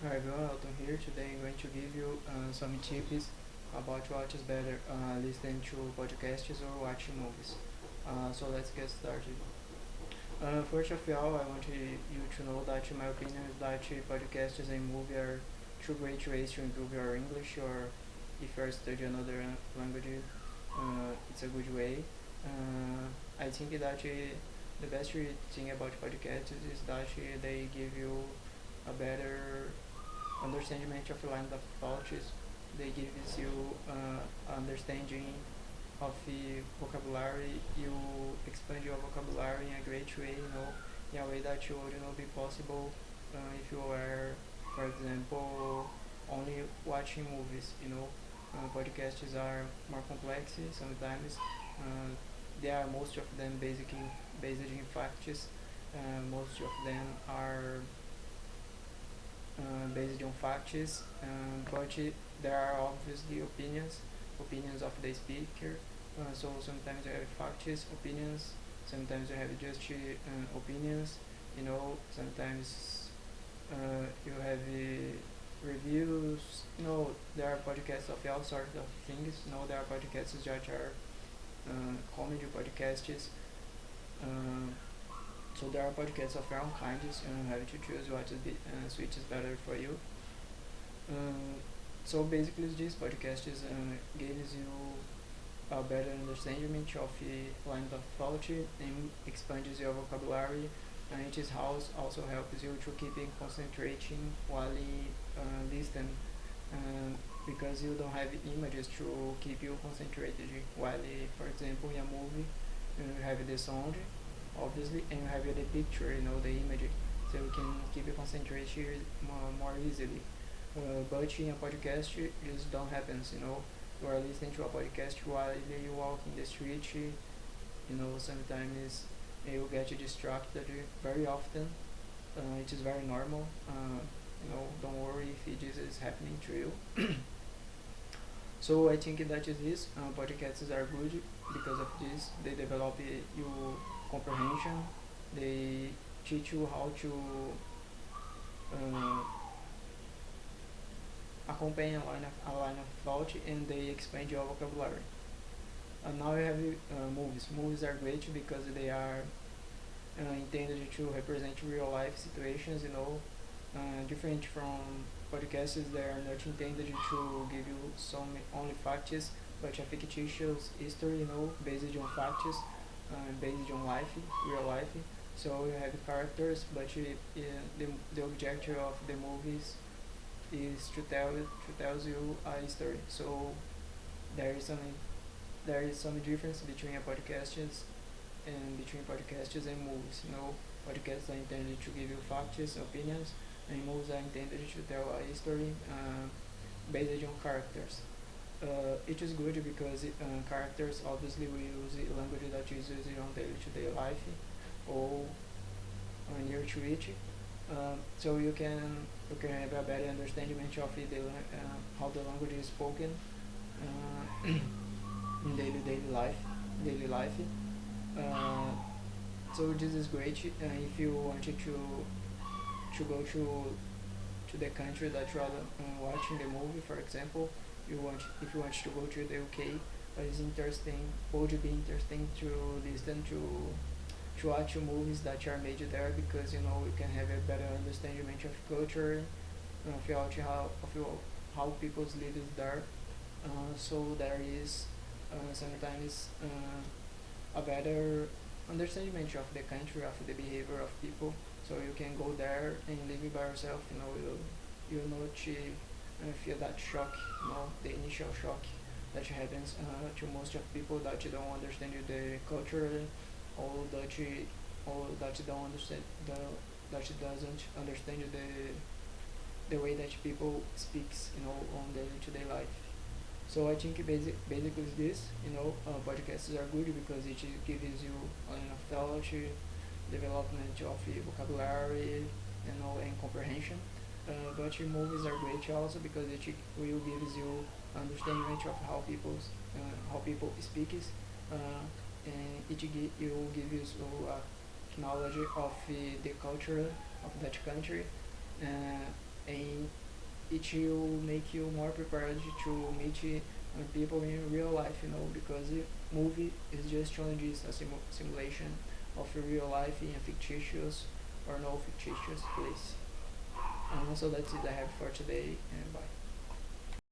Hi everyone, Elton here. Today I'm going to give you some tips about what is better, listening to podcasts or watching movies. So let's get started. First of all, I want you to know that in my opinion is that podcasts and movies are two great ways to improve your English, or if you're studying another language, it's a good way. I think that the best thing about podcasts is that they give you a better understanding of line of thoughts. They gives you understanding of the vocabulary. You expand your vocabulary in a great way, in a way that you would not be possible if you were, for example, only watching movies. Podcasts are more complex sometimes. They are most of them basically based in facts. Most of them are based on facts, but there are obviously opinions of the speaker. So sometimes you have facts, opinions, sometimes you have just opinions. Sometimes you have reviews. There are podcasts of all sorts of things. There are podcasts that are comedy podcasts. Uh, so there are podcasts of all kinds, and you have to choose which is better for you. Um, so basically, this podcast gives you a better understanding of the line of thought and expands your vocabulary, and it is also helps you to keep concentrating while listen, because you don't have images to keep you concentrated. While, for example, in a movie, you have the sound, obviously, and you have the picture, the image, so you can keep your concentration more easily. But in a podcast, this don't happen. You are listening to a podcast while you walk in the street. Sometimes you get distracted very often. It is very normal. Don't worry if this is happening to you. So I think that is this. Podcasts are good because of this. They develop your comprehension. They teach you how to uh, accompany a line of thought, and they expand your vocabulary. And now we have movies. Movies are great because they are intended to represent real life situations. Different from podcasts, they are not intended to give you some only facts, but a fictitious history. Based on facts, based on life, real life. So you have characters, but the objective of the movies is to tell you a story. So there is some there is some difference between podcasts and movies. Podcasts are intended to give you facts, opinions, and movies are intended to tell a story based on characters. It is good because characters obviously will use language that is used on day-to-day life or near to it. So you can have a better understanding of how the language is spoken in daily life. Uh, so this is great if you wanted to go to the country that you are watching the movie. For example, if you want to go to the UK, it's interesting. Would be interesting to listen to watch movies that are made there, because you can have a better understanding of culture, of how people live there. So there is sometimes a better understanding of the country, of the behavior of people. So you can go there and live by yourself. You not feel that shock. The initial shock that happens to most of people that you don't understand the culture, or that you don't understand that you doesn't understand the way that people speaks on day-to-day life. So I think basically is this. Podcasts are good because it gives you enough thought, development of vocabulary, and comprehension. But movies are great also because it will gives you understanding of how people speak, and it will give you knowledge of the culture of that country, and it will make you more prepared to meet people in real life, because the movie is just only just a simulation of a real life in a fictitious or no fictitious place. So that's it I have for today, and bye.